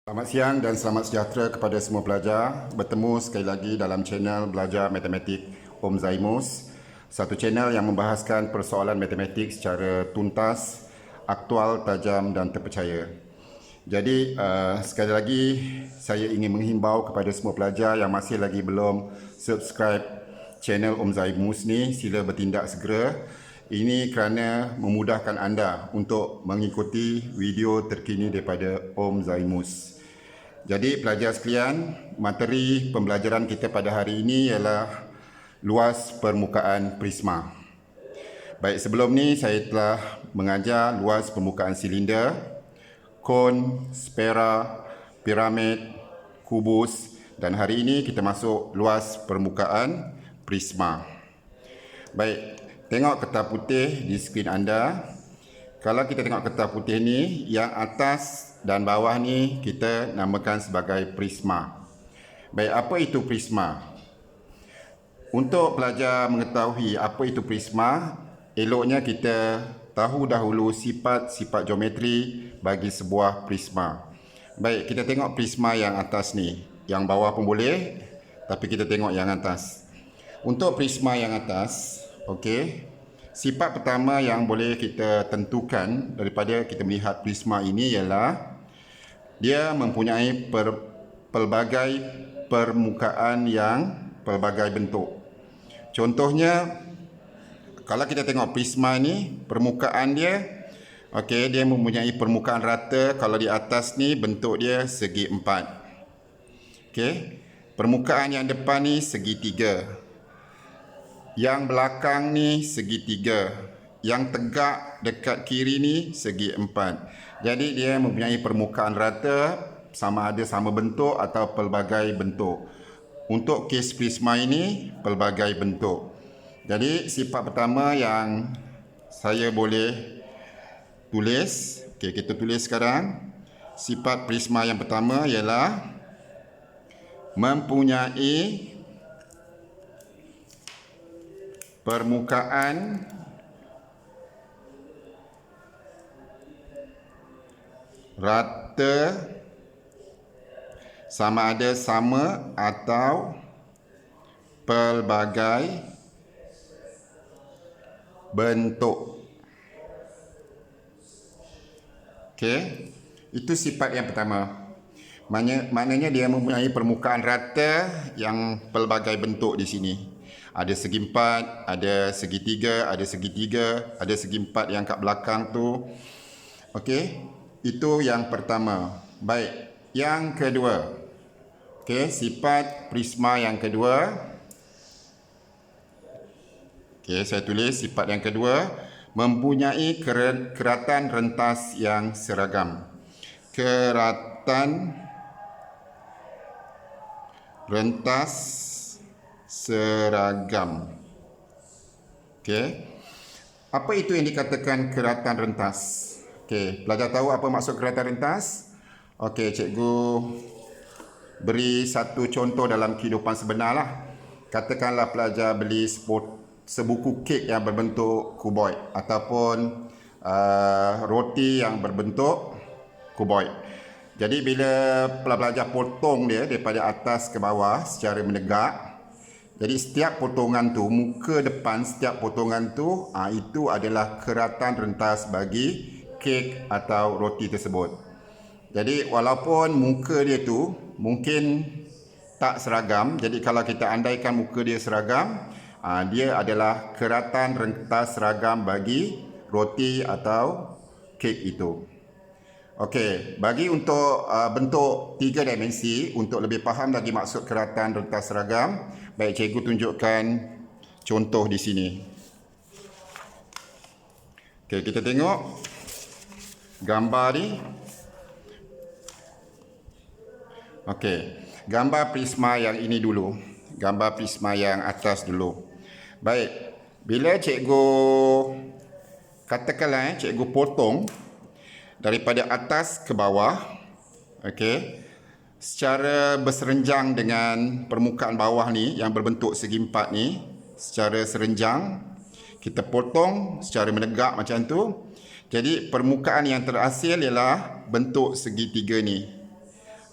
Selamat siang dan selamat sejahtera kepada semua pelajar. Bertemu sekali lagi dalam channel Belajar Matematik Om Zaimus. Satu channel yang membahaskan persoalan matematik secara tuntas, aktual, tajam dan terpercaya. Jadi sekali lagi saya ingin menghimbau kepada semua pelajar yang masih lagi belum subscribe channel Om Zaimus ni, sila bertindak segera. Ini kerana memudahkan anda untuk mengikuti video terkini daripada Om Zaimus. Jadi pelajar sekalian, materi pembelajaran kita pada hari ini ialah luas permukaan prisma. Baik, sebelum ni saya telah mengajar luas permukaan silinder, kon, sfera, piramid, kubus dan hari ini kita masuk luas permukaan prisma. Baik, tengok kertas putih di skrin anda. Kalau kita tengok kertas putih ni, yang atas dan bawah ni kita namakan sebagai prisma. Baik, apa itu prisma? Untuk pelajar mengetahui apa itu prisma, eloknya kita tahu dahulu sifat-sifat geometri bagi sebuah prisma. Baik, kita tengok prisma yang atas ni. Yang bawah pun boleh, tapi kita tengok yang atas. Untuk prisma yang atas, okey, sifat pertama yang boleh kita tentukan daripada kita melihat prisma ini ialah dia mempunyai pelbagai permukaan yang pelbagai bentuk. Contohnya, kalau kita tengok prisma ni, permukaan dia, okey, dia mempunyai permukaan rata. Kalau di atas ni bentuk dia segi empat. Okey, permukaan yang depan ni segitiga. Yang belakang ni segitiga. Yang tegak dekat kiri ni segi empat. Jadi dia mempunyai permukaan rata, sama ada sama bentuk atau pelbagai bentuk. Untuk kes prisma ini, pelbagai bentuk. Jadi sifat pertama yang saya boleh tulis, okey, kita tulis sekarang. Sifat prisma yang pertama ialah mempunyai permukaan rata, sama ada sama atau pelbagai bentuk. Okey, itu sifat yang pertama. Maknanya dia mempunyai permukaan rata yang pelbagai bentuk di sini. Ada segi empat, ada segitiga, ada segitiga, ada segi empat yang kat belakang tu. Okey, itu yang pertama. Baik, yang kedua. Okey, sifat prisma yang kedua. Okey, saya tulis sifat yang kedua, mempunyai keratan rentas yang seragam. Keratan rentas seragam. Okey. Apa itu yang dikatakan keratan rentas? Okey, pelajar tahu apa maksud keratan rentas? Okey, cikgu beri satu contoh dalam kehidupan sebenar lah. Katakanlah pelajar beli sebuku kek yang berbentuk kuboid ataupun roti yang berbentuk kuboid. Jadi bila pelajar potong dia daripada atas ke bawah secara menegak, jadi setiap potongan tu, muka depan setiap potongan tu, itu adalah keratan rentas bagi kek atau roti tersebut. Jadi walaupun muka dia tu mungkin tak seragam, jadi kalau kita andaikan muka dia seragam, dia adalah keratan rentas seragam bagi roti atau kek itu. Okey, bagi untuk bentuk 3 dimensi, untuk lebih faham lagi maksud keratan rentas seragam, baik cikgu tunjukkan contoh di sini. Okey, kita tengok gambar ni. Okey, gambar prisma yang ini dulu. Gambar prisma yang atas dulu. Baik, bila cikgu katakanlah cikgu potong daripada atas ke bawah, okey, secara berserenjang dengan permukaan bawah ni yang berbentuk segi empat ni, secara serenjang kita potong secara menegak macam tu. Jadi permukaan yang terhasil ialah bentuk segitiga ni.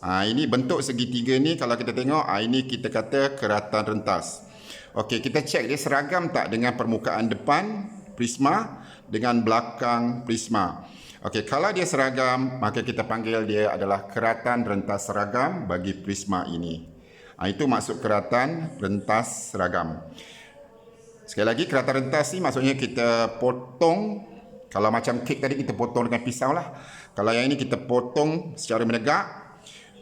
Ini bentuk segitiga ni kalau kita tengok, ini kita kata keratan rentas. Okey, kita cek dia seragam tak dengan permukaan depan prisma dengan belakang prisma. Okey, kalau dia seragam, maka kita panggil dia adalah keratan rentas seragam bagi prisma ini. Itu maksud keratan rentas seragam. Sekali lagi, keratan rentas ni maksudnya kita potong, kalau macam kek tadi kita potong dengan pisau lah. Kalau yang ini kita potong secara menegak.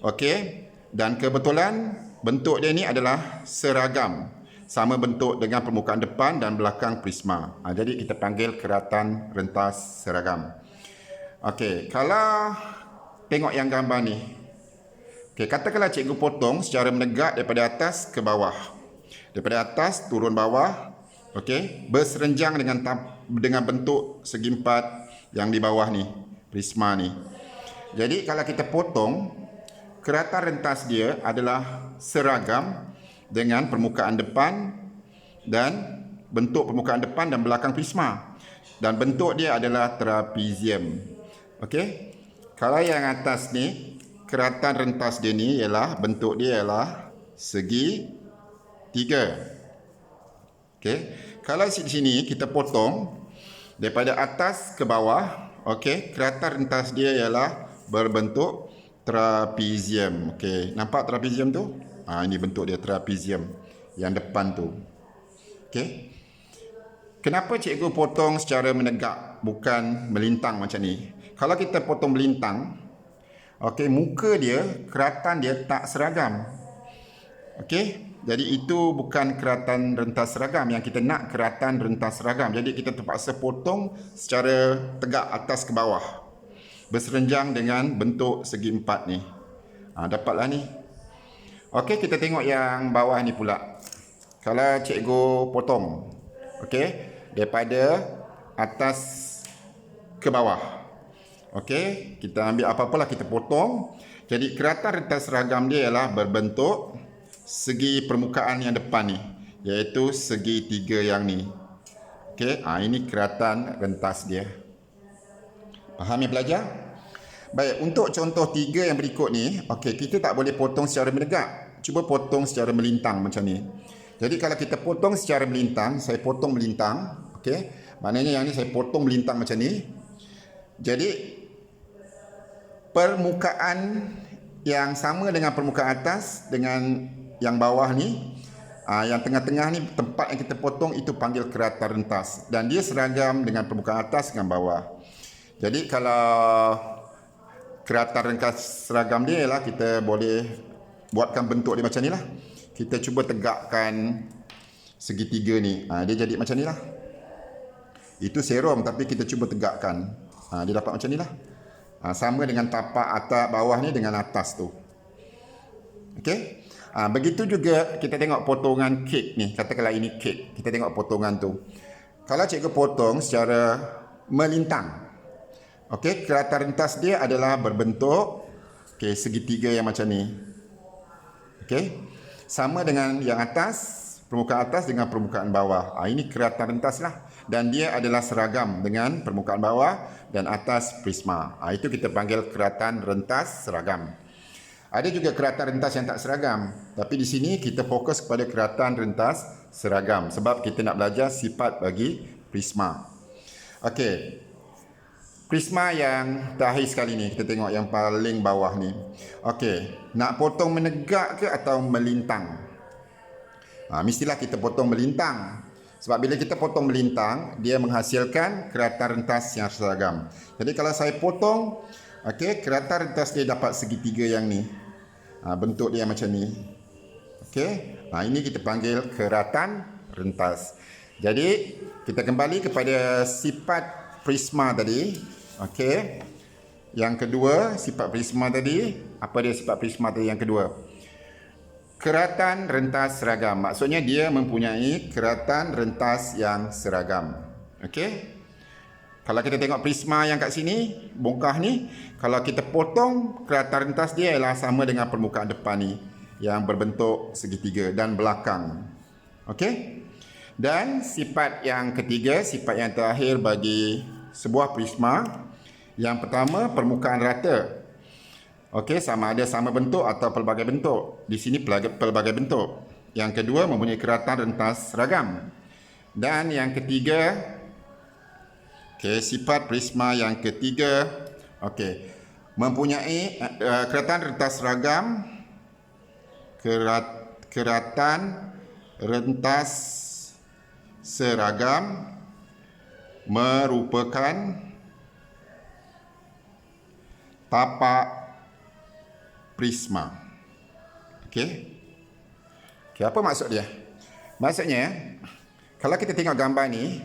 Okey, dan kebetulan bentuk dia ni adalah seragam. Sama bentuk dengan permukaan depan dan belakang prisma. Jadi kita panggil keratan rentas seragam. Okey, kalau tengok yang gambar ni. Okey, katakanlah cikgu potong secara menegak daripada atas ke bawah. Daripada atas turun bawah. Okey, berserenjang dengan bentuk segi empat yang di bawah ni, prisma ni. Jadi kalau kita potong, keratan rentas dia adalah seragam dengan permukaan depan dan bentuk permukaan depan dan belakang prisma. Dan bentuk dia adalah trapezium. Okey. Kalau yang atas ni, keratan rentas dia ni ialah bentuk dia ialah segi tiga. Okey. Kalau di sini kita potong daripada atas ke bawah, okey, keratan rentas dia ialah berbentuk trapezium. Okey, nampak trapezium tu? Ini bentuk dia trapezium yang depan tu. Okey. Kenapa cikgu potong secara menegak bukan melintang macam ni? Kalau kita potong melintang, okey, muka dia, keratan dia tak seragam. Okey, jadi itu bukan keratan rentas seragam. Yang kita nak keratan rentas seragam. Jadi kita terpaksa potong secara tegak atas ke bawah, berserenjang dengan bentuk segi empat ni. Dapatlah ni. Okey, kita tengok yang bawah ni pula. Kalau cikgu potong, okey, daripada atas ke bawah. Okey, kita ambil apa-apalah kita potong. Jadi keratan rentas seragam dia ialah berbentuk segi permukaan yang depan ni, iaitu segi tiga yang ni. Okey, ini keratan rentas dia. Faham ya pelajar? Baik, untuk contoh tiga yang berikut ni, okey, kita tak boleh potong secara menegak. Cuba potong secara melintang macam ni. Jadi kalau kita potong secara melintang, saya potong melintang, okey. Maknanya yang ni saya potong melintang macam ni. Jadi permukaan yang sama dengan permukaan atas dengan yang bawah ni, yang tengah-tengah ni tempat yang kita potong itu panggil keratan rentas dan dia seragam dengan permukaan atas dengan bawah. Jadi kalau keratan rentas seragam dia ialah kita boleh buatkan bentuk dia macam ni lah. Kita cuba tegakkan segitiga ni. Dia jadi macam ni lah. Itu serum tapi kita cuba tegakkan. Dia dapat macam ni lah. Sama dengan tapak atas bawah ni dengan atas tu. Okey. Begitu juga kita tengok potongan kek ni. Katakanlah ini kek. Kita tengok potongan tu. Kalau cikgu potong secara melintang. Okey, keratan rentas dia adalah berbentuk segitiga yang macam ni. Okey. Sama dengan yang atas, permukaan atas dengan permukaan bawah. Ini keratan rentas lah. Dan dia adalah seragam dengan permukaan bawah dan atas prisma. Itu kita panggil keratan rentas seragam. Ada juga keratan rentas yang tak seragam. Tapi di sini kita fokus kepada keratan rentas seragam. Sebab kita nak belajar sifat bagi prisma. Okey. Prisma yang terakhir sekali ni. Kita tengok yang paling bawah ni. Okey. Nak potong menegak ke atau melintang? Mestilah kita potong melintang. Sebab bila kita potong melintang, dia menghasilkan keratan rentas yang seragam. Jadi kalau saya potong, okey, keratan rentas dia dapat segitiga yang ni. Bentuk dia macam ni. Okey. Ini kita panggil keratan rentas. Jadi kita kembali kepada sifat prisma tadi. Okey. Yang kedua, sifat prisma tadi. Apa dia sifat prisma tadi yang kedua? Keratan rentas seragam. Maksudnya dia mempunyai keratan rentas yang seragam. Okey. Kalau kita tengok prisma yang kat sini, bongkah ni, kalau kita potong, keratan rentas dia ialah sama dengan permukaan depan ni yang berbentuk segitiga dan belakang. Okey. Dan sifat yang ketiga, sifat yang terakhir bagi sebuah prisma, yang pertama permukaan rata. Okey, sama ada sama bentuk atau pelbagai bentuk. Di sini pelbagai bentuk. Yang kedua, mempunyai keratan rentas ragam. Dan yang ketiga, okey, sifat prisma yang ketiga, okey, mempunyai keratan rentas ragam, keratan rentas seragam merupakan tapak prisma. Okey. Okey, apa maksud dia? Maksudnya, kalau kita tengok gambar ni,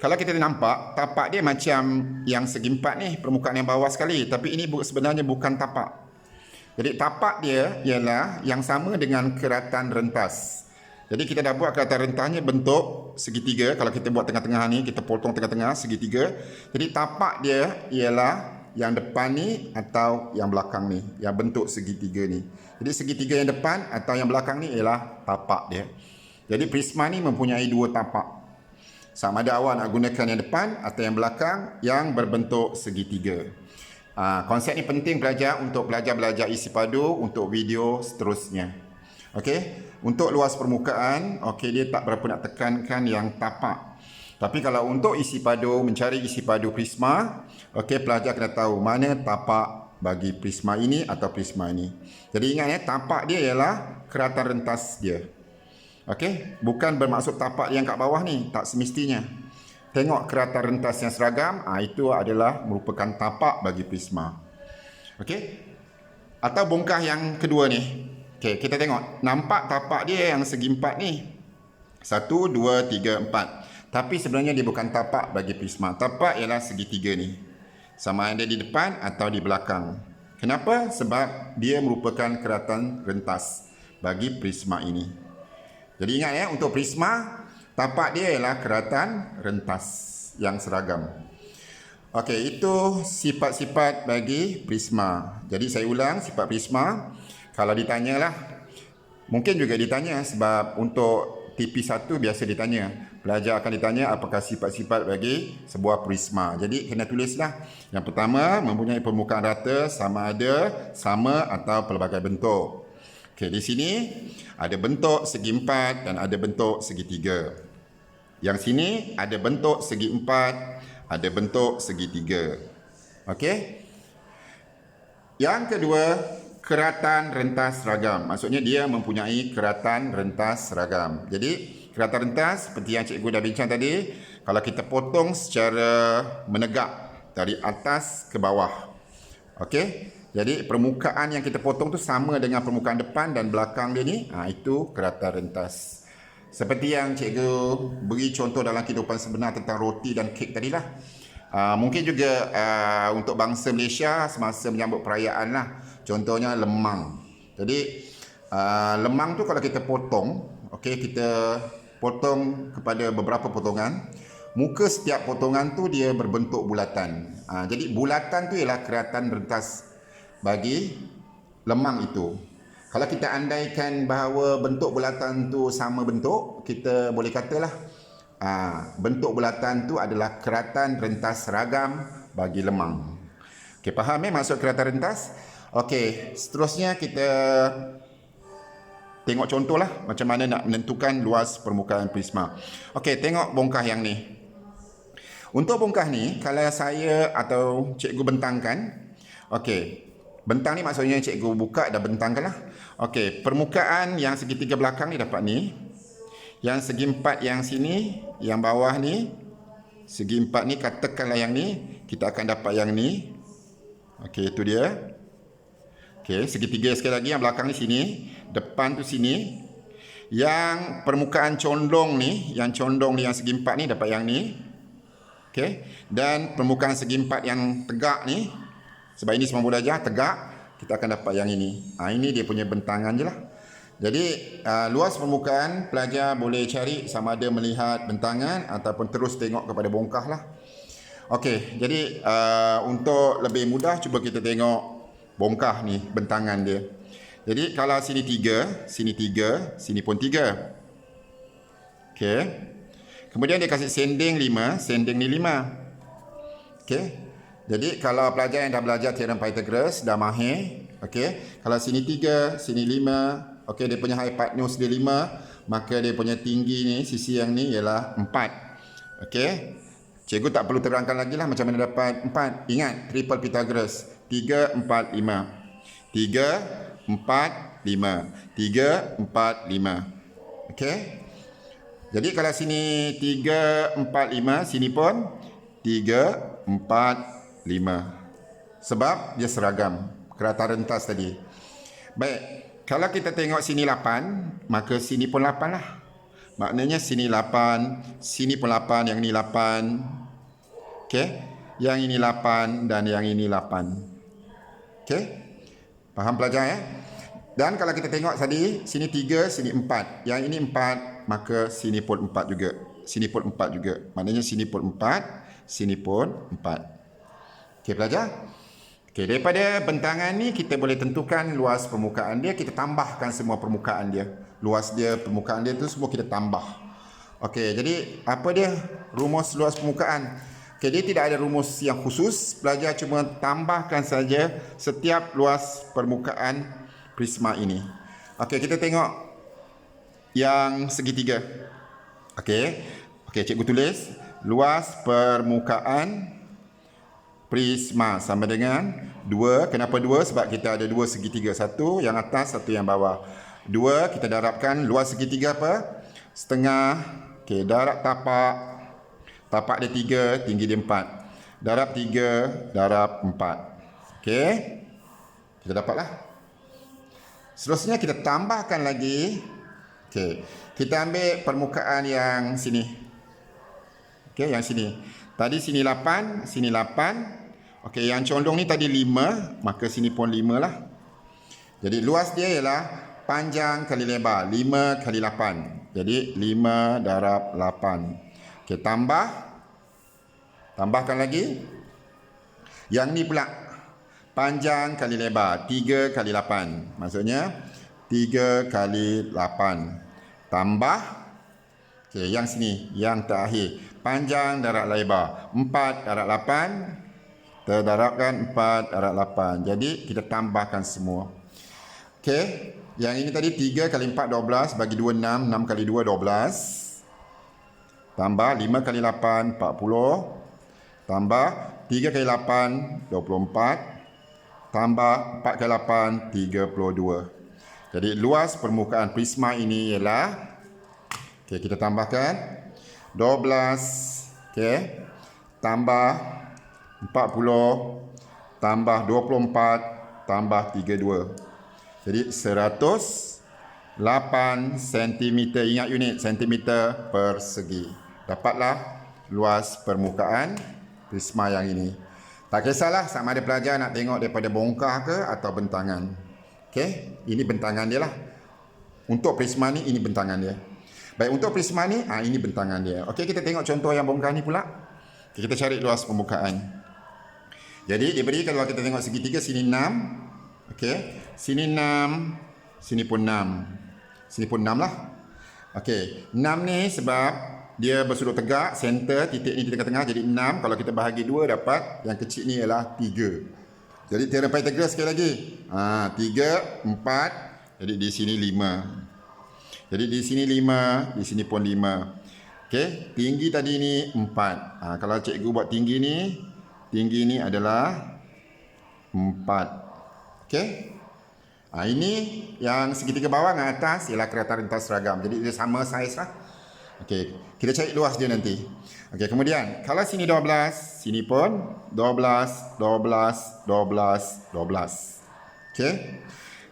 kalau kita nampak tapak dia macam yang segi empat ni, permukaan yang bawah sekali, tapi ini sebenarnya bukan tapak. Jadi tapak dia ialah yang sama dengan keratan rentas. Jadi kita dah buat keratan rentasnya bentuk segitiga. Kalau kita buat tengah-tengah ni, kita potong tengah-tengah segitiga. Jadi tapak dia ialah yang depan ni atau yang belakang ni, yang bentuk segitiga ni. Jadi segitiga yang depan atau yang belakang ni ialah tapak dia. Jadi prisma ni mempunyai dua tapak. Sama ada awak nak gunakan yang depan atau yang belakang yang berbentuk segitiga. Konsep ni penting pelajar untuk belajar isi padu untuk video seterusnya. Okey, untuk luas permukaan, okey, dia tak berapa nak tekankan yang tapak. Tapi kalau untuk isi padu, mencari isi padu prisma, okey, pelajar kena tahu mana tapak bagi prisma ini atau prisma ini. Jadi ingat ya, tapak dia ialah keratan rentas dia. Okey, bukan bermaksud tapak yang kat bawah ni, tak semestinya. Tengok keratan rentas yang seragam, itu adalah merupakan tapak bagi prisma. Okey? Atau bongkah yang kedua ni. Okey, kita tengok. Nampak tapak dia yang segi empat ni. 1, 2, 3, 4. Tapi sebenarnya dia bukan tapak bagi prisma. Tapak ialah segitiga ni. Sama ada di depan atau di belakang. Kenapa? Sebab dia merupakan keratan rentas bagi prisma ini. Jadi ingat ya, untuk prisma, tapak dia ialah keratan rentas yang seragam. Okey, itu sifat-sifat bagi prisma. Jadi saya ulang, sifat prisma, kalau ditanyalah, mungkin juga ditanya sebab untuk TP1 biasa ditanya. Pelajar akan ditanya apakah sifat-sifat bagi sebuah prisma. Jadi kena tulislah. Yang pertama, mempunyai permukaan rata, sama ada, sama atau pelbagai bentuk. Okey, di sini ada bentuk segi empat dan ada bentuk segitiga. Yang sini ada bentuk segi empat, ada bentuk segitiga. Okey. Yang kedua, keratan rentas seragam. Maksudnya dia mempunyai keratan rentas seragam. Jadi keratan rentas seperti yang cikgu dah bincang tadi, kalau kita potong secara menegak dari atas ke bawah. Okey. Jadi permukaan yang kita potong tu sama dengan permukaan depan dan belakang dia ni. Itu keratan rentas. Seperti yang cikgu beri contoh dalam kehidupan sebenar tentang roti dan kek tadilah. Mungkin juga untuk bangsa Malaysia semasa menyambut perayaan lah. Contohnya lemang. Jadi lemang tu kalau kita potong, okey, kita potong kepada beberapa potongan. Muka setiap potongan tu dia berbentuk bulatan. Jadi bulatan tu ialah keratan rentas bagi lemang itu. Kalau kita andaikan bahawa bentuk bulatan tu sama bentuk, kita boleh katalah bentuk bulatan tu adalah keratan rentas seragam bagi lemang. Okey, faham maksud keratan rentas? Okey, seterusnya kita tengok contohlah macam mana nak menentukan luas permukaan prisma. Okey, tengok bongkah yang ni. Untuk bongkah ni, kalau saya atau cikgu bentangkan, okey, bentang ni maksudnya cikgu buka dan bentangkanlah. Okey, permukaan yang segitiga belakang ni dapat ni. Yang segi empat yang sini, yang bawah ni, segi empat ni katakanlah yang ni, kita akan dapat yang ni. Okey, itu dia. Okey, segitiga sekali lagi yang belakang ni sini, depan tu sini. Yang permukaan condong ni, yang segi empat ni dapat yang ni. Okey, dan permukaan segi empat yang tegak ni, sebab ini semua belajar tegak, kita akan dapat yang ini. Ini dia punya bentangan je lah. Jadi luas permukaan pelajar boleh cari sama ada melihat bentangan ataupun terus tengok kepada bongkah lah. Okey, jadi untuk lebih mudah cuba kita tengok bongkah ni, bentangan dia. Jadi kalau sini 3, sini pun 3. Okey. Kemudian dia kasih sending 5, sending ni 5. Okey. Jadi kalau pelajar yang dah belajar teorem Pythagoras dah mahir, okey. Kalau sini 3, sini 5, okey, dia punya hypotenuse dia 5, maka dia punya tinggi ni, sisi yang ni ialah 4. Okey. Cikgu tak perlu terangkan lagi lah macam mana dapat 4. Ingat triple Pythagoras. 3 4 5. 3 4 5. 3 4 5. Okey. Jadi kalau sini 3 4 5, sini pun 3 4 5. Sebab dia seragam kerata rentas tadi. Baik, kalau kita tengok sini 8, maka sini pun 8 lah. Maknanya sini 8, sini pun 8, yang ni 8. Okey, yang ini 8 dan yang ini 8. Okey, faham pelajar ya? Dan kalau kita tengok tadi, sini 3, sini 4. Yang ini 4, maka sini pun 4 juga. Sini pun 4 juga. Maknanya sini pun 4, sini pun 4. Okey pelajar. Okey, daripada bentangan ni kita boleh tentukan luas permukaan dia, kita tambahkan semua permukaan dia. Luas dia, permukaan dia tu semua kita tambah. Okey, jadi apa dia rumus luas permukaan? Okey, dia tidak ada rumus yang khusus, pelajar cuma tambahkan saja setiap luas permukaan prisma ini. Okey, kita tengok yang segitiga. Okey. Okey, cikgu tulis luas permukaan prisma sama dengan 2. Kenapa 2? Sebab kita ada 2 segitiga. Satu yang atas, satu yang bawah. 2, kita darabkan luas segitiga apa? Setengah. Okey, darab tapak. Tapak dia 3, tinggi dia 4. Darab 3, darab 4. Okey. Kita dapatlah. Seterusnya kita tambahkan lagi. Okey. Kita ambil permukaan yang sini. Okey, yang sini. Tadi sini 8, sini 8. Okey, yang condong ni tadi 5, maka sini pun 5 lah. Jadi luas dia ialah panjang kali lebar, 5 kali 8. Jadi 5 darab 8. Okey, tambahkan lagi. Yang ni pula panjang kali lebar, 3 kali 8. Maksudnya 3 kali 8. Tambah. Okey, yang sini, yang terakhir. Panjang darab lebar 4 darab 8, terdarabkan 4 darab 8. Jadi kita tambahkan semua. Okey, yang ini tadi 3 kali 4 12, bagi 2 6, 6 kali 2 12. Tambah 5 kali 8 40. Tambah 3 kali 8 24. Tambah 4 kali 8 32. Jadi luas permukaan prisma ini ialah, okey, kita tambahkan 12, okey, tambah 40, tambah 24, tambah 32. Jadi 108 cm. Ingat unit centimeter persegi. Dapatlah luas permukaan prisma yang ini. Tak kisahlah sama ada pelajar nak tengok daripada bongkar ke atau bentangan. Okey, ini bentangan dia lah. Untuk prisma ni, ini bentangan dia. Baik, untuk prisma ni, ini bentangan dia. Okey, kita tengok contoh yang bongkar ni pula. Okay, kita cari luas permukaan. Jadi, dia beri kalau kita tengok segitiga, sini 6. Okey, sini 6. Sini pun 6. Sini pun 6 lah. Okey, 6 ni sebab dia bersudut tegak, center, titik ni di tengah-tengah, jadi 6. Kalau kita bahagi 2, dapat yang kecil ni ialah 3. Jadi, teorem Pythagoras sekali lagi. 3, 4. Jadi, di sini 5. Jadi di sini 5, di sini pun 5. Okey, tinggi tadi ni 4. Kalau cikgu buat tinggi ni adalah 4. Okey. Ini yang segitiga bawah dengan atas ialah kereta rentas seragam. Jadi dia sama saiz lah. Okey, kita cari luas dia nanti. Okey, kemudian kalau sini 12, sini pun 12, 12, 12, 12. Okey.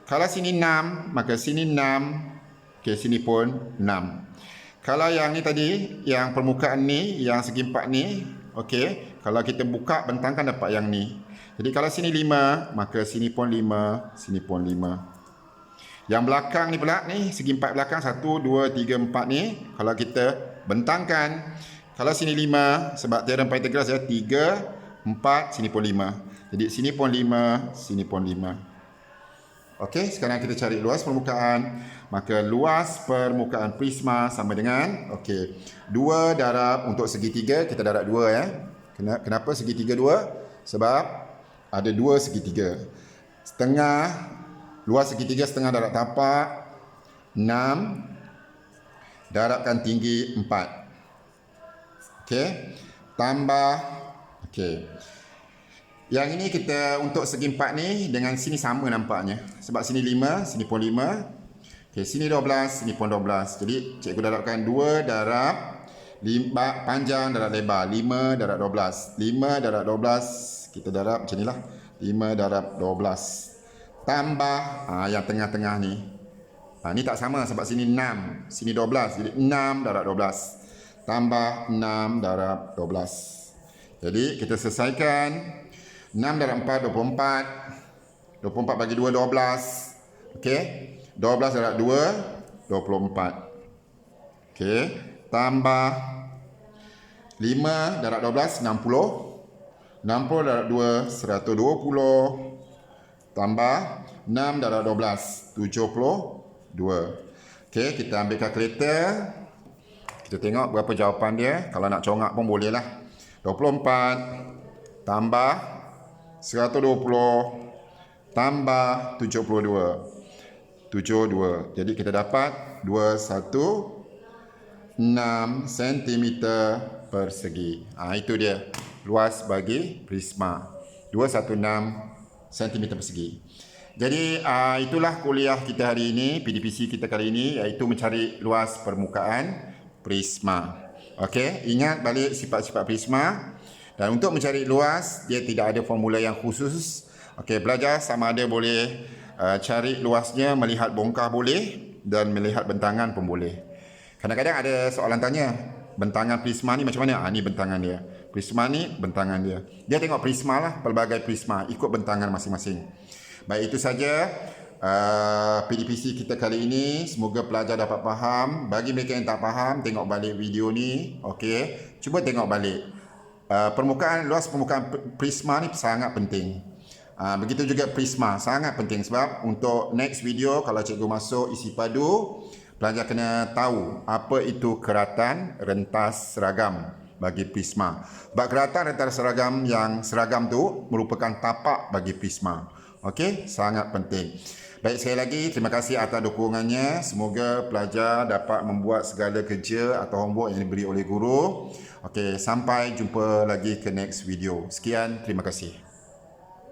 Kalau sini 6, maka sini 6. Okey, sini pun 6. Kalau yang ni tadi, yang permukaan ni, yang segi 4 ni, okey, kalau kita buka bentangkan dapat yang ni. Jadi kalau sini 5, maka sini pun 5, sini pun 5. Yang belakang ni pula ni, segi 4 belakang 1 2 3 4 ni, kalau kita bentangkan, kalau sini 5 sebab teorem Pythagoras ya, 3 4, sini pun 5. Jadi sini pun 5, sini pun 5. Okey, sekarang kita cari luas permukaan. Maka luas permukaan prisma sama dengan, okey, 2 darab untuk segitiga, kita darab 2 ya. Kenapa segitiga 2? Sebab ada dua segitiga. Setengah, luas segitiga setengah darab tapak 6, darabkan tinggi 4. Okey. Tambah, okey. Yang ini kita untuk segi 4 ni dengan sini sama nampaknya. Sebab sini 5, sini pun 5. Okey, sini 12, sini pun 12. Jadi cikgu darabkan 2 darab 5 panjang darab lebar. 5 darab 12. 5 darab 12 kita darab macam inilah. 5 darab 12. Tambah yang tengah-tengah ni. Ni tak sama sebab sini 6, sini 12. Jadi 6 darab 12. Tambah 6 darab 12. Jadi kita selesaikan. 6 darab 4, 24. 24 bagi 2, 12. Okey. 12 darab 2, 24. Okey. Tambah 5 darab 12, 60. 60 darab 2, 120. Tambah 6 darab 12, 72. Okey, kita ambil kalkulator. Kita tengok berapa jawapan dia. Kalau nak congak pun boleh lah. 24 tambah 120 tambah 72. 72. Jadi kita dapat 216 cm persegi. Itu dia luas bagi prisma. 216 cm persegi. Jadi itulah kuliah kita hari ini, PDPC kita kali ini, iaitu mencari luas permukaan prisma. Okey, ingat balik sifat-sifat prisma. Dan untuk mencari luas, dia tidak ada formula yang khusus. Okey, belajar sama ada boleh cari luasnya, melihat bongkah boleh dan melihat bentangan pun boleh. Kadang-kadang ada soalan tanya, bentangan prisma ni macam mana? Ni bentangan dia. Prisma ni bentangan dia. Dia tengok prisma lah, pelbagai prisma, ikut bentangan masing-masing. Baik, itu saja PDPC kita kali ini. Semoga pelajar dapat faham. Bagi mereka yang tak faham, tengok balik video ni. Okey, cuba tengok balik. Luas permukaan prisma ni sangat penting. Begitu juga prisma sangat penting sebab untuk next video kalau cikgu masuk isi padu, pelajar kena tahu apa itu keratan rentas seragam bagi prisma. Sebab keratan rentas seragam yang seragam tu merupakan tapak bagi prisma. Okey, sangat penting. Baik, sekali lagi terima kasih atas dukungannya. Semoga pelajar dapat membuat segala kerja atau homework yang diberi oleh guru. Okey, sampai jumpa lagi ke next video. Sekian, terima kasih.